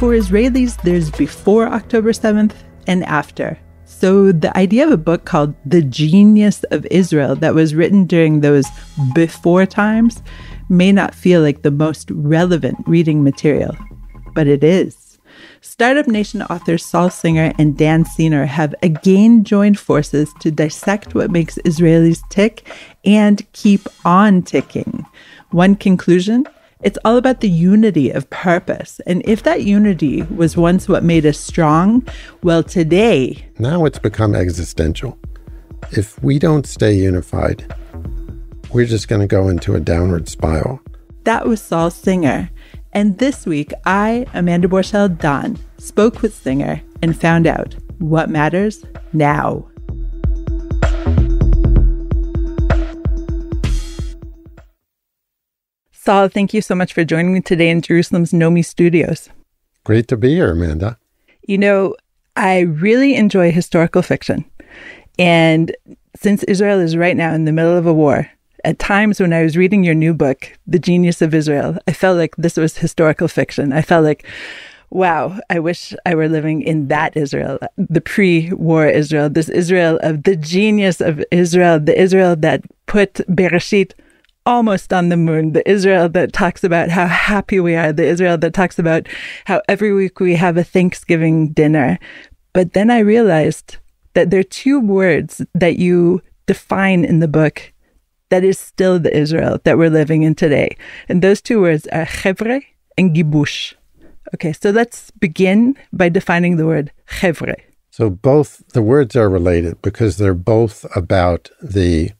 for Israelis, there's before October 7th and after. So the idea of a book called The Genius of Israel that was written during those before times may not feel like the most relevant reading material, but it is. Startup Nation authors Saul Singer and Senor have again joined forces to dissect what makes Israelis tick and keep on ticking. One conclusion: it's all about the unity of purpose. And if that unity was once what made us strong, well, today... Now it's become existential. If we don't stay unified, we're just going to go into a downward spiral. That was Saul Singer. And this week, I, Amanda Borchel-Dan, spoke with Singer and found out what matters now. Saul, thank you so much for joining me today in Jerusalem's Nomi Studios. Great to be here, Amanda. You know, I really enjoy historical fiction. And since Israel is right now in the middle of a war, at times when I was reading your new book, The Genius of Israel, I felt like this was historical fiction. I felt like, wow, I wish I were living in that Israel, the pre-war Israel, this Israel of the genius of Israel, the Israel that put Bereshit almost on the moon, the Israel that talks about how happy we are, the Israel that talks about how every week we have a Thanksgiving dinner. But then I realized that there are two words that you define in the book that is still the Israel that we're living in today. And those two words are chevre and gibush. Okay, so let's begin by defining the word chevre. So both the words are related because they're both about the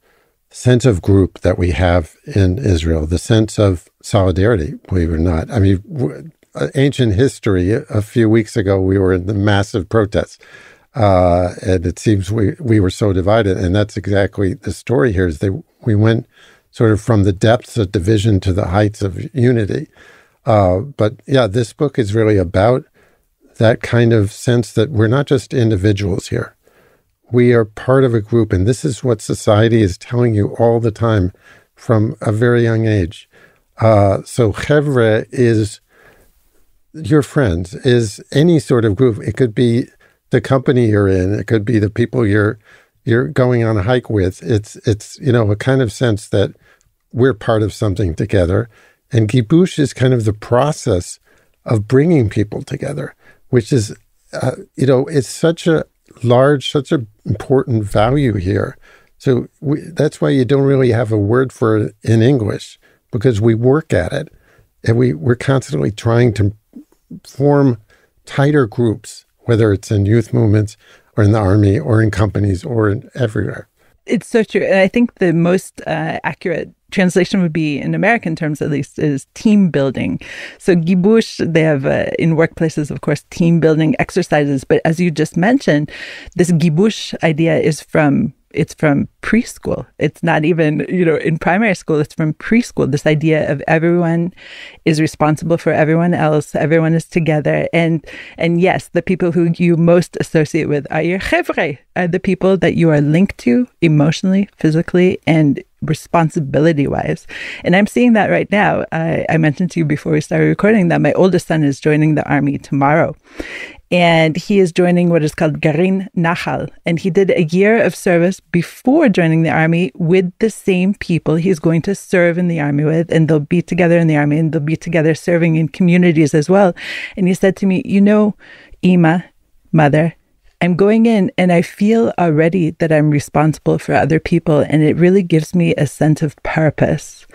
sense of group that we have in Israel, the sense of solidarity, believe it or not. I mean, ancient history, a few weeks ago, we were in the massive protests. And it seems we were so divided. And that's exactly the story here is we went sort of from the depths of division to the heights of unity. But yeah, this book is really about that kind of sense that we're not just individuals here. We are part of a group, and this is what society is telling you all the time from a very young age. So chevre is your friends, is any sort of group. It could be the company you're in. It could be the people you're going on a hike with. It's you know, a kind of sense that we're part of something together. And gibush is kind of the process of bringing people together, which is, you know, it's such a large, such an important value here. So that's why you don't really have a word for it in English, because we work at it. And we're constantly trying to form tighter groups, whether it's in youth movements or in the army or in companies or in everywhere. It's so true. And I think the most accurate translation would be, in American terms at least, is team building. So gibush, they have in workplaces, of course, team building exercises. But as you just mentioned, this gibush idea is from preschool. It's not even, you know, in primary school, it's from preschool. This idea of everyone is responsible for everyone else. Everyone is together. And yes, the people who you most associate with are your chevre, are the people that you are linked to emotionally, physically, and responsibility-wise. And I'm seeing that right now. I mentioned to you before we started recording that my oldest son is joining the army tomorrow. And he is joining what is called Garin Nachal. And he did a year of service before joining the army with the same people he's going to serve in the army with. And they'll be together in the army and they'll be together serving in communities as well. And he said to me, you know, Ima, mother, I'm going in and I feel already that I'm responsible for other people. And it really gives me a sense of purpose.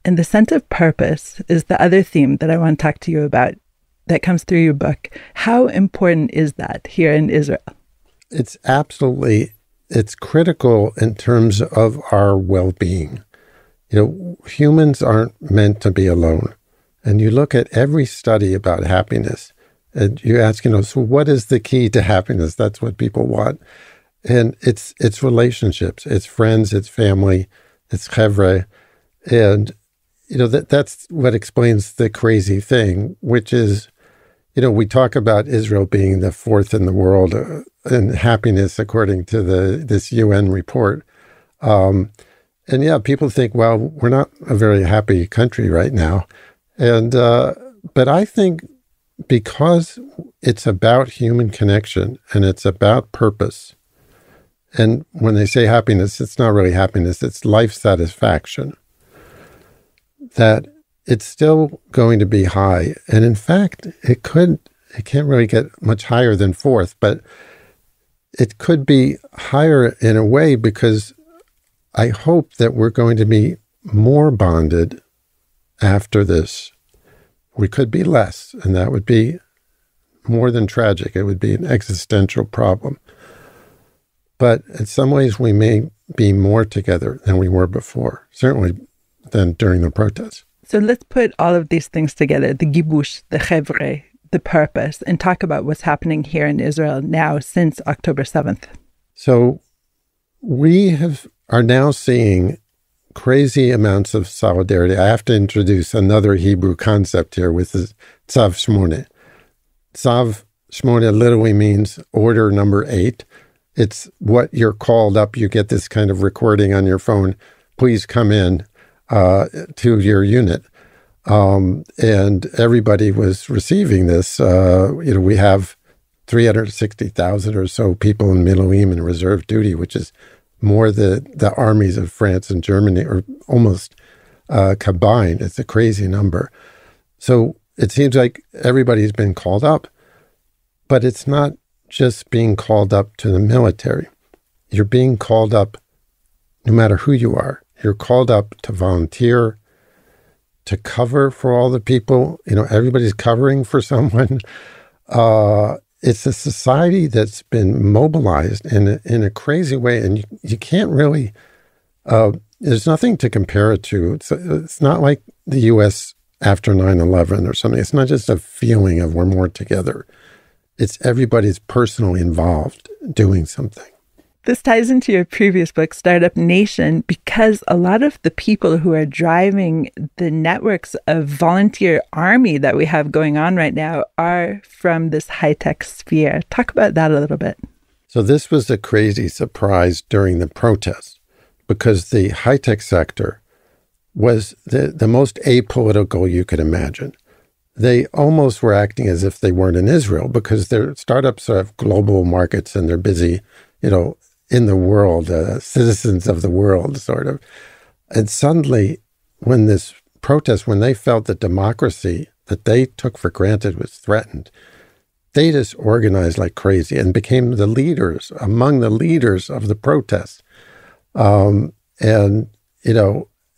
And the sense of purpose is the other theme that I want to talk to you about that comes through your book. How important is that here in Israel? It's critical in terms of our well-being. You know, humans aren't meant to be alone. And you look at every study about happiness, and you ask, you know, so what is the key to happiness? That's what people want. And it's relationships, it's friends, it's family, it's chevre. And, you know, that's what explains the crazy thing, which is, you know, we talk about Israel being the fourth in the world in happiness, according to this UN report. And yeah, people think, well, we're not a very happy country right now. And, but I think because it's about human connection and it's about purpose. And when they say happiness, it's not really happiness, it's life satisfaction. That it's still going to be high. And in fact, it can't really get much higher than fourth, but it could be higher in a way because I hope that we're going to be more bonded after this. We could be less, and that would be more than tragic. It would be an existential problem. But in some ways, we may be more together than we were before, certainly than during the protests. So let's put all of these things together, the gibush, the chevre, the purpose, and talk about what's happening here in Israel now since October 7th. So we are now seeing crazy amounts of solidarity. I have to introduce another Hebrew concept here with the Tzav Shmoneh. Tzav Shmoneh literally means order number 8. It's what you're called up. You get this kind of recording on your phone. Please come in to your unit. And everybody was receiving this. We have 360,000 or so people in Miluim and reserve duty, which is more the armies of France and Germany, or almost combined. It's a crazy number. So it seems like everybody's been called up, but it's not just being called up to the military. You're being called up no matter who you are. You're called up to volunteer, to cover for all the people. Everybody's covering for someone. It's a society that's been mobilized in a crazy way, and you can't really. There's nothing to compare it to. It's not like the U.S. after 9/11 or something. It's not just a feeling of we're more together. It's everybody's personally involved doing something. This ties into your previous book, Startup Nation, because a lot of the people who are driving the networks of volunteer army that we have going on right now are from this high-tech sphere. Talk about that a little bit. So this was a crazy surprise during the protests because the high-tech sector was the most apolitical you could imagine. They almost were acting as if they weren't in Israel because their startups have global markets and they're busy, in the world, citizens of the world, sort of. And suddenly, when they felt that democracy that they took for granted was threatened, they just organized like crazy and became among the leaders of the protests. And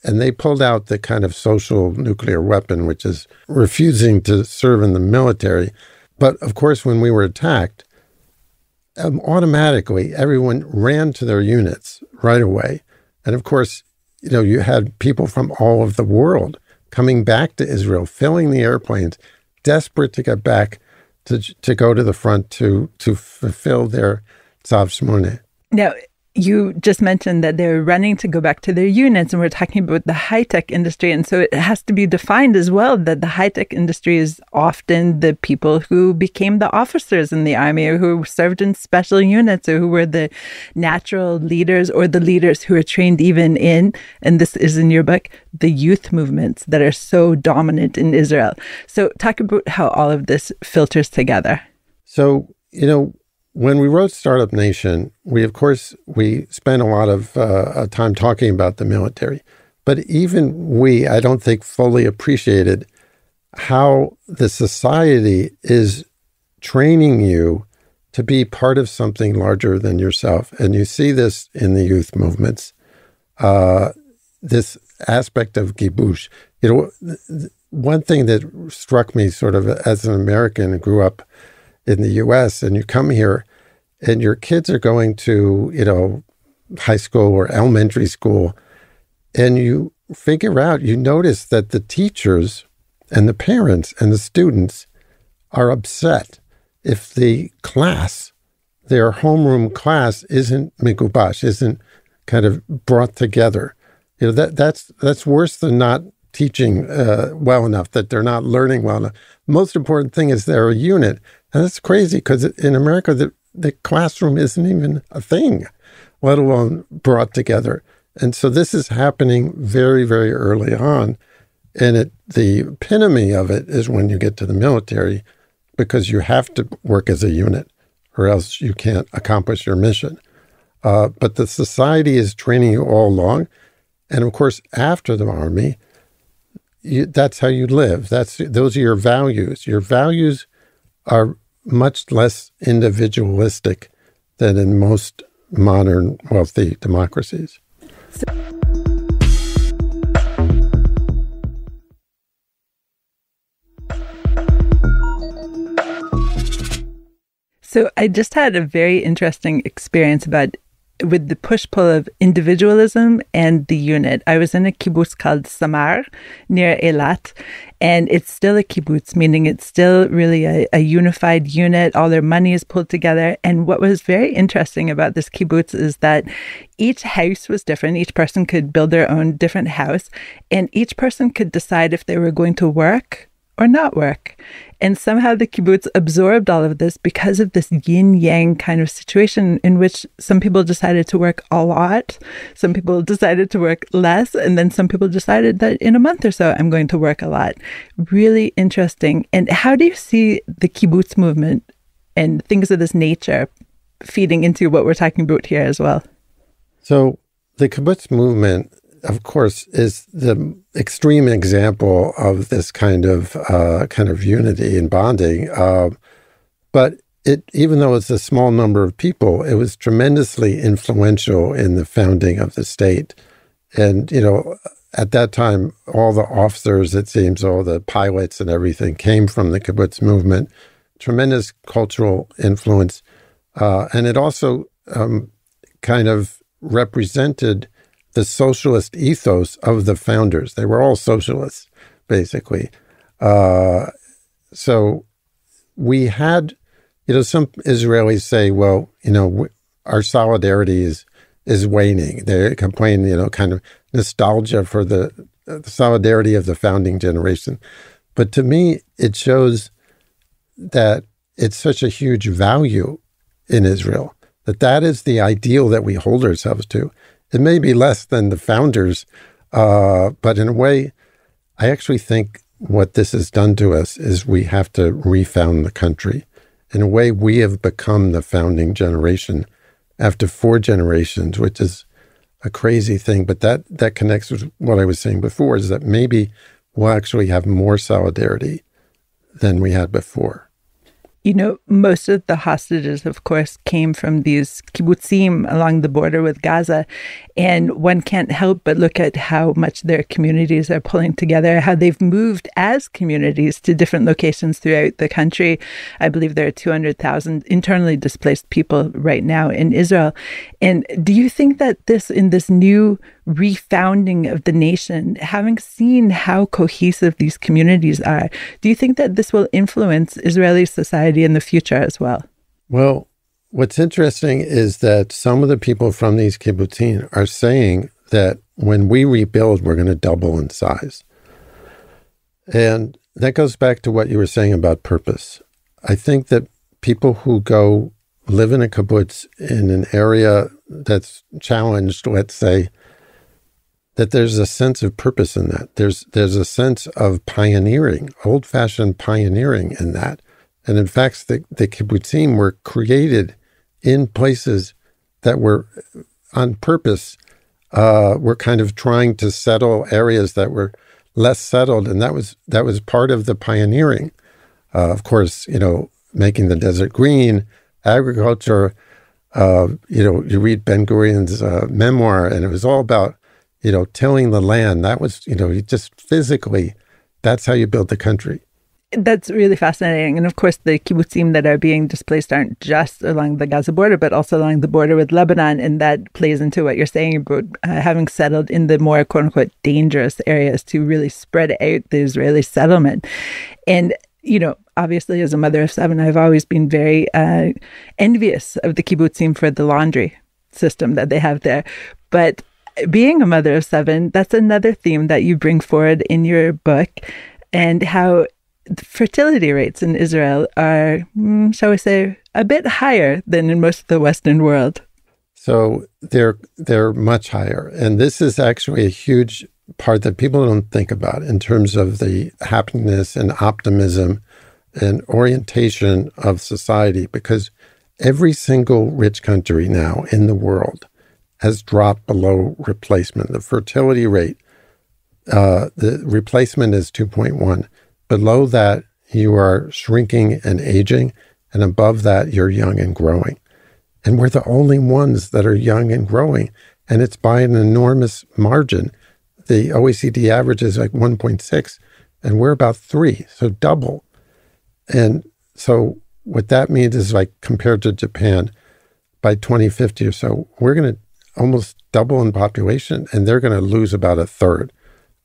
they pulled out the kind of social nuclear weapon, which is refusing to serve in the military. But of course, when we were attacked, automatically everyone ran to their units right away. And of course, you had people from all over the world coming back to Israel, filling the airplanes, desperate to get back to go to the front to fulfill their Tzav Shmoneh. Now, you just mentioned that they're running to go back to their units, and we're talking about the high-tech industry. And so it has to be defined as well that the high-tech industry is often the people who became the officers in the army or who served in special units or who were the natural leaders or the leaders who are trained even in, and this is in your book, the youth movements that are so dominant in Israel. So talk about how all of this filters together. So, when we wrote Startup Nation, we spent a lot of time talking about the military. But even I don't think, fully appreciated how the society is training you to be part of something larger than yourself. And you see this in the youth movements, this aspect of gibush. One thing that struck me sort of as an American who grew up in the U.S., and you come here and your kids are going to, high school or elementary school, and you notice that the teachers and the parents and the students are upset if their homeroom class isn't migubash, isn't kind of brought together. That's worse than not teaching well enough, that they're not learning well enough. Most important thing is they're a unit. And that's crazy because in America, the classroom isn't even a thing, let alone brought together. And so this is happening very, very early on. And the epitome of it is when you get to the military, because you have to work as a unit or else you can't accomplish your mission. But the society is training you all along. And of course, after the army, that's how you live. Those are your values. Your values are much less individualistic than in most modern wealthy democracies. So I just had a very interesting experience with the push-pull of individualism and the unit. I was in a kibbutz called Samar near Eilat, and it's still a kibbutz, meaning it's still really a unified unit. All their money is pulled together. And what was very interesting about this kibbutz is that each house was different. Each person could build their own different house, and each person could decide if they were going to work or not work. And somehow the kibbutz absorbed all of this because of this yin-yang kind of situation in which some people decided to work a lot, some people decided to work less, and then some people decided that in a month or so, I'm going to work a lot. Really interesting. And how do you see the kibbutz movement and things of this nature feeding into what we're talking about here as well? So the kibbutz movement, of course, is the extreme example of this kind of unity and bonding. But even though it's a small number of people, it was tremendously influential in the founding of the state. And, at that time, all the officers, it seems, all the pilots and everything came from the kibbutz movement. Tremendous cultural influence. And it also kind of represented the socialist ethos of the founders. They were all socialists, basically. So we had, some Israelis say, well, our solidarity is waning. They complain, kind of nostalgia for the solidarity of the founding generation. But to me, it shows that it's such a huge value in Israel, that is the ideal that we hold ourselves to. It may be less than the founders, but in a way, I actually think what this has done to us is we have to refound the country. In a way, we have become the founding generation after 4 generations, which is a crazy thing. But that connects with what I was saying before, is that maybe we'll actually have more solidarity than we had before. Most of the hostages, of course, came from these kibbutzim along the border with Gaza. And one can't help but look at how much their communities are pulling together, how they've moved as communities to different locations throughout the country. I believe there are 200,000 internally displaced people right now in Israel. And do you think that in this new refounding of the nation, having seen how cohesive these communities are, do you think that this will influence Israeli society in the future as well? Well, what's interesting is that some of the people from these kibbutzim are saying that when we rebuild, we're going to double in size. And that goes back to what you were saying about purpose. I think that people who go live in a kibbutz in an area that's challenged, let's say, that there's a sense of purpose in that. There's a sense of pioneering, old-fashioned pioneering in that. And in fact, the kibbutzim were created in places that were on purpose, were kind of trying to settle areas that were less settled. And that was part of the pioneering. Of course, making the desert green, agriculture. You read Ben-Gurion's memoir, and it was all about tilling the land. That was, just physically, that's how you build the country. That's really fascinating. And of course, the kibbutzim that are being displaced aren't just along the Gaza border, but also along the border with Lebanon. And that plays into what you're saying about having settled in the more, quote unquote, dangerous areas to really spread out the Israeli settlement. And, obviously, as a mother of 7, I've always been very envious of the kibbutzim for the laundry system that they have there. But being a mother of 7, that's another theme that you bring forward in your book, and how fertility rates in Israel are, shall we say, a bit higher than in most of the Western world. So they're much higher. And this is actually a huge part that people don't think about in terms of the happiness and optimism an orientation of society, because every single rich country now in the world has dropped below replacement. The fertility rate, the replacement is 2.1. Below that, you are shrinking and aging, and above that, you're young and growing. And we're the only ones that are young and growing, and it's by an enormous margin. The OECD average is like 1.6, and we're about 3, so double. And so what that means is, like, compared to Japan, by 2050 or so, we're going to almost double in population, and they're going to lose about a third.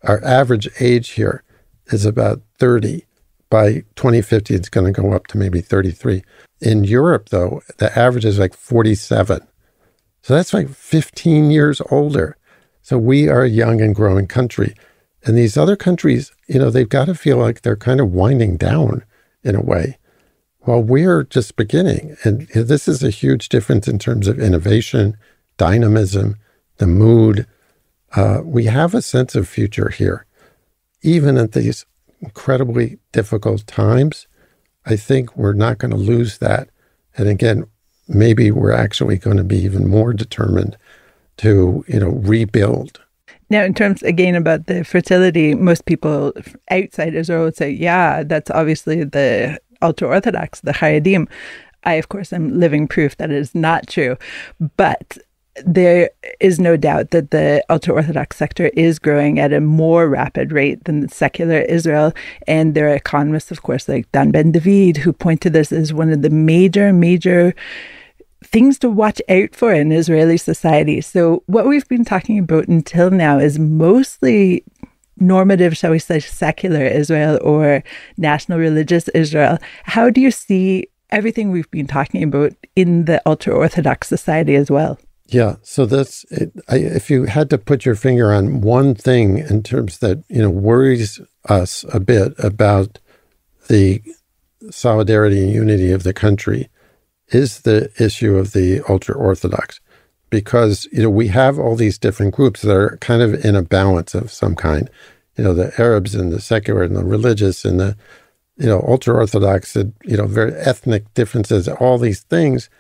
Our average age here is about 30. By 2050, it's going to go up to maybe 33. In Europe, though, the average is like 47. So that's like 15 years older. So we are a young and growing country. And these other countries, they've got to feel like they're kind of winding down in a way. Well, we're just beginning. And this is a huge difference in terms of innovation, dynamism, the mood. We have a sense of future here. Even at these incredibly difficult times, I think we're not going to lose that. And again, maybe we're actually going to be even more determined to, rebuild. Now, in terms, again, about the fertility, most people outside Israel would say, yeah, that's obviously the ultra-Orthodox, the Haredim. I, of course, am living proof that it is not true. But there is no doubt that the ultra-Orthodox sector is growing at a more rapid rate than the secular Israel. And there are economists, of course, like Dan Ben David, who point to this as one of the major things to watch out for in Israeli society. So what we've been talking about until now is mostly normative, shall we say, secular Israel or national religious Israel. How do you see everything we've been talking about in the ultra-Orthodox society as well? Yeah, so that's it. If you had to put your finger on one thing in terms that, worries us a bit about the solidarity and unity of the country, is the issue of the ultra-Orthodox. Because, we have all these different groups that are kind of in a balance of some kind. The Arabs and the secular and the religious and the, ultra-Orthodox, and, very ethnic differences, all these things.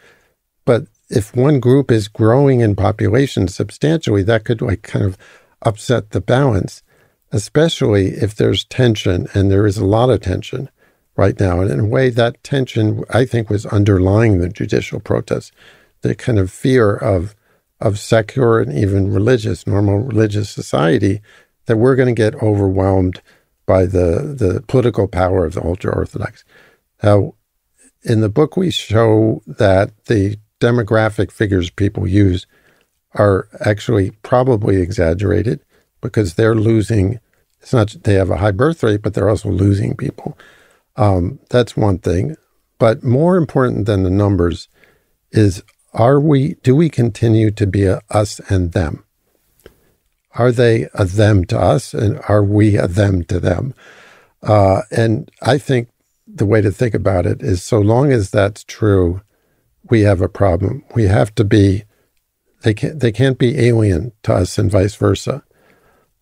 But if one group is growing in population substantially, that could kind of upset the balance, especially if there's tension, and there is a lot of tension right now. And in a way, that tension, I think, was underlying the judicial protests, the kind of fear of secular and even normal religious society, that we're going to get overwhelmed by the political power of the ultra-Orthodox. Now, in the book, we show that the demographic figures people use are actually probably exaggerated, because they're losing. It's not they have a high birth rate, but they're also losing people. That's one thing. But more important than the numbers is, do we continue to be a us and them? Are they a them to us, and are we a them to them? And I think the way to think about it is, so long as that's true, we have a problem. We have to be, they can't be alien to us and vice versa.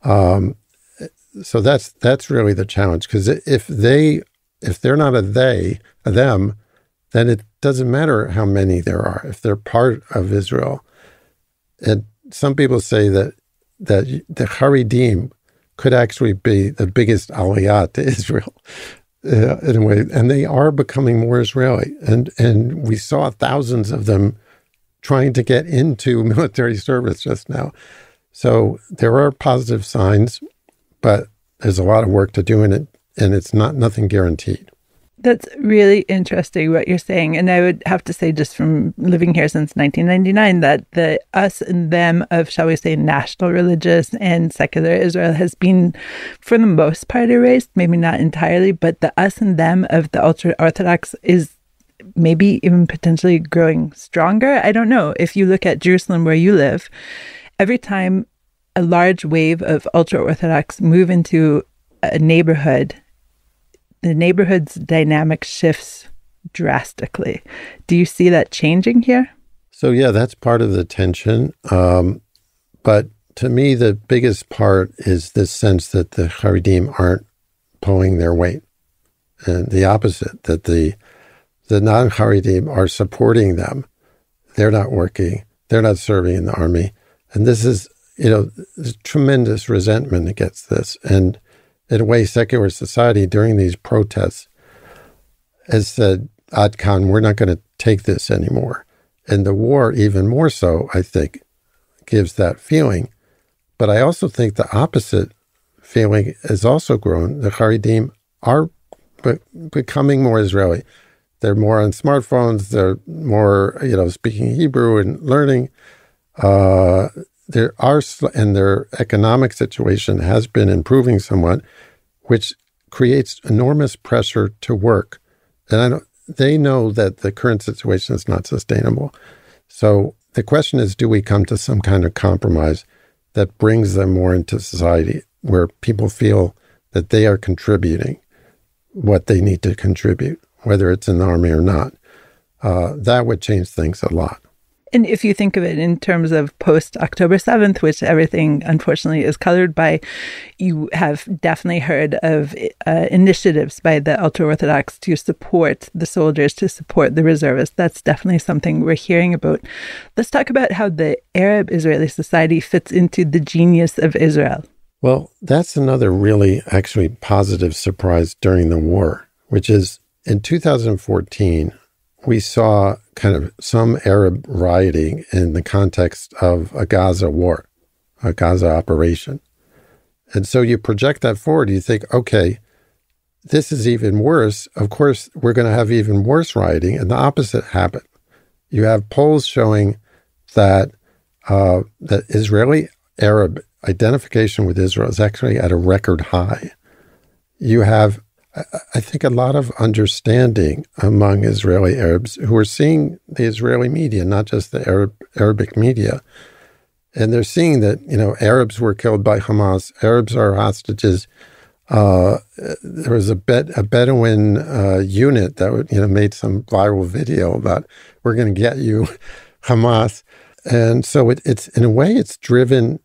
So that's really the challenge, because if they're not a them, then it doesn't matter how many there are, if they're part of Israel. And some people say that the Haredim could actually be the biggest aliyah to Israel. In a way, and they are becoming more Israeli. And we saw thousands of them trying to get into military service just now. So there are positive signs, but there's a lot of work to do in it, and it's nothing guaranteed. That's really interesting what you're saying. And I would have to say, just from living here since 1999, that the us and them of, shall we say, national religious and secular Israel has been, for the most part, erased. Maybe not entirely, but the us and them of the ultra-Orthodox is maybe even potentially growing stronger. I don't know. If you look at Jerusalem, where you live, every time a large wave of ultra-Orthodox move into a neighborhood, the neighborhood's dynamic shifts drastically. Do you see that changing here? So yeah, that's part of the tension. But to me, the biggest part is this sense that the Haredim aren't pulling their weight. and the opposite, that the non-Haredim are supporting them. They're not working. They're not serving in the army. And this is, there's tremendous resentment against this. And in a way, secular society during these protests has said, Ad Khan, we're not going to take this anymore. And the war, even more so, I think, gives that feeling. But I also think the opposite feeling has also grown. The Haredim are becoming more Israeli. They're more on smartphones. They're more, speaking Hebrew and learning. And their economic situation has been improving somewhat, which creates enormous pressure to work. And they know that the current situation is not sustainable. So the question is, do we come to some kind of compromise that brings them more into society, where people feel that they are contributing what they need to contribute, whether it's in the army or not? That would change things a lot. And if you think of it in terms of post-October 7th, which everything, unfortunately, is colored by, you have definitely heard of initiatives by the ultra-Orthodox to support the soldiers, to support the reservists. That's definitely something we're hearing about. Let's talk about how the Arab Israeli society fits into the genius of Israel. Well, that's another really actually positive surprise during the war, which is in 2014, we saw kind of some Arab rioting in the context of a Gaza war, a Gaza operation. And so you project that forward, you think, okay, this is even worse. Of course, we're going to have even worse rioting, and the opposite happened. You have polls showing that that Israeli Arab identification with Israel is actually at a record high. You have, I think, a lot of understanding among Israeli Arabs who are seeing the Israeli media, not just the Arabic media. And they're seeing that, Arabs were killed by Hamas. Arabs are hostages. There was a Bedouin unit that made some viral video about, we're going to get you, Hamas. And so it's in a way, it's driven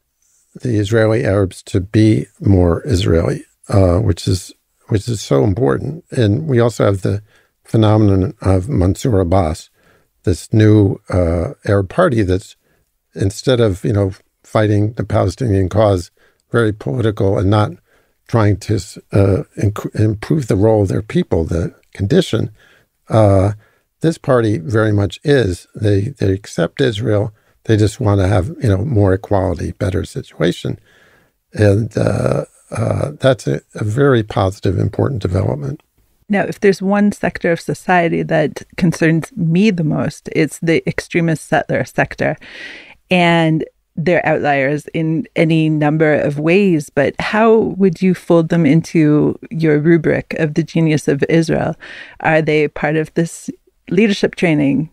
the Israeli Arabs to be more Israeli, which is so important. And we also have the phenomenon of Mansour Abbas, this new Arab party that's, instead of, fighting the Palestinian cause, very political and not trying to improve the role of their people, the condition, this party very much is. They accept Israel. They just want to have, more equality, better situation. And that's a very positive, important development. Now, if there's one sector of society that concerns me the most, it's the extremist settler sector. And they're outliers in any number of ways, but how would you fold them into your rubric of the genius of Israel? Are they part of this leadership training?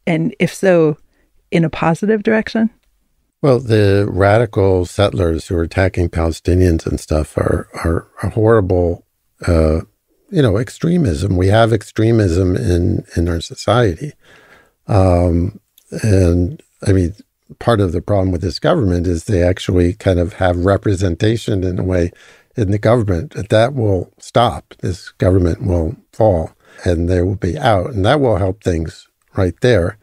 And if so, in a positive direction? Well, the radical settlers who are attacking Palestinians and stuff are a horrible, extremism. We have extremism in our society. And I mean, part of the problem with this government is they actually kind of have representation in a way in the government. That will stop. This government will fall and they will be out, and that will help things right there.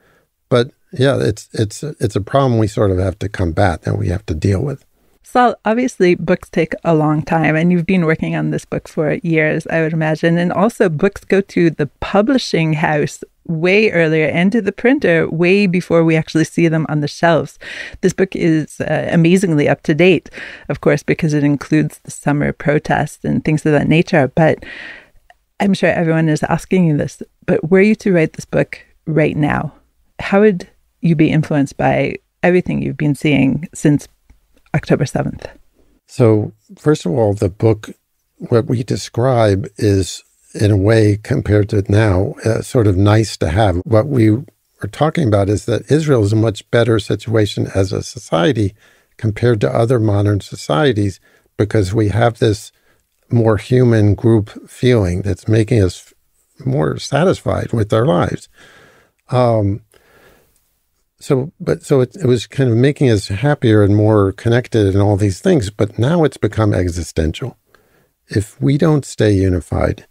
But yeah, it's a problem we sort of have to combat, that we have to deal with. Saul, obviously books take a long time, and you've been working on this book for years, I would imagine. And also books go to the publishing house way earlier and to the printer way before we actually see them on the shelves. This book is amazingly up to date, of course, because it includes the summer protests and things of that nature. But I'm sure everyone is asking you this, but were you to write this book right now, how would you be influenced by everything you've been seeing since October 7th? So, first of all, the book, what we describe is, in a way, compared to now, sort of nice to have. What we are talking about is that Israel is a much better situation as a society compared to other modern societies, because we have this more human group feeling that's making us more satisfied with our lives. So it was kind of making us happier and more connected and all these things, but now it's become existential. If we don't stay unified,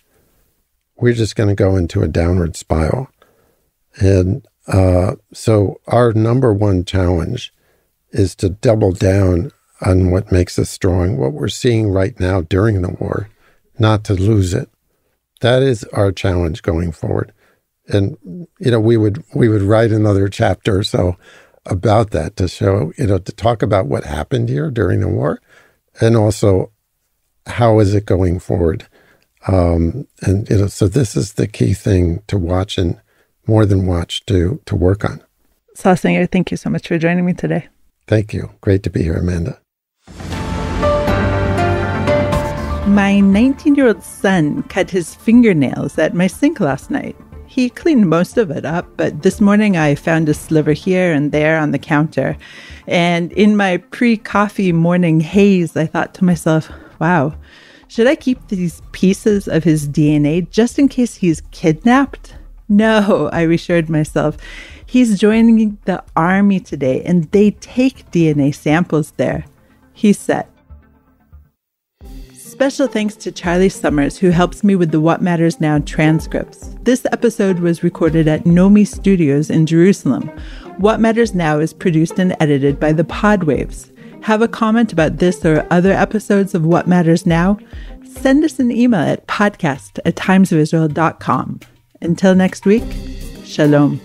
we're just going to go into a downward spiral. And so our number one challenge is to double down on what makes us strong, what we're seeing right now during the war, not to lose it. That is our challenge going forward. And, we would write another chapter or so about that to show, to talk about what happened here during the war and also how is it going forward. So this is the key thing to watch and more than watch to work on. Saul Singer, thank you so much for joining me today. Thank you. Great to be here, Amanda. My 19-year-old son cut his fingernails at my sink last night. He cleaned most of it up, but this morning I found a sliver here and there on the counter. And in my pre-coffee morning haze, I thought to myself, wow, should I keep these pieces of his DNA just in case he's kidnapped? No, I reassured myself. He's joining the army today, and they take DNA samples there. He's set. Special thanks to Charlie Summers, who helps me with the What Matters Now transcripts. This episode was recorded at Nomi Studios in Jerusalem. What Matters Now is produced and edited by the Podwaves. Have a comment about this or other episodes of What Matters Now? Send us an email at podcast@timesofisrael.com. Until next week, shalom.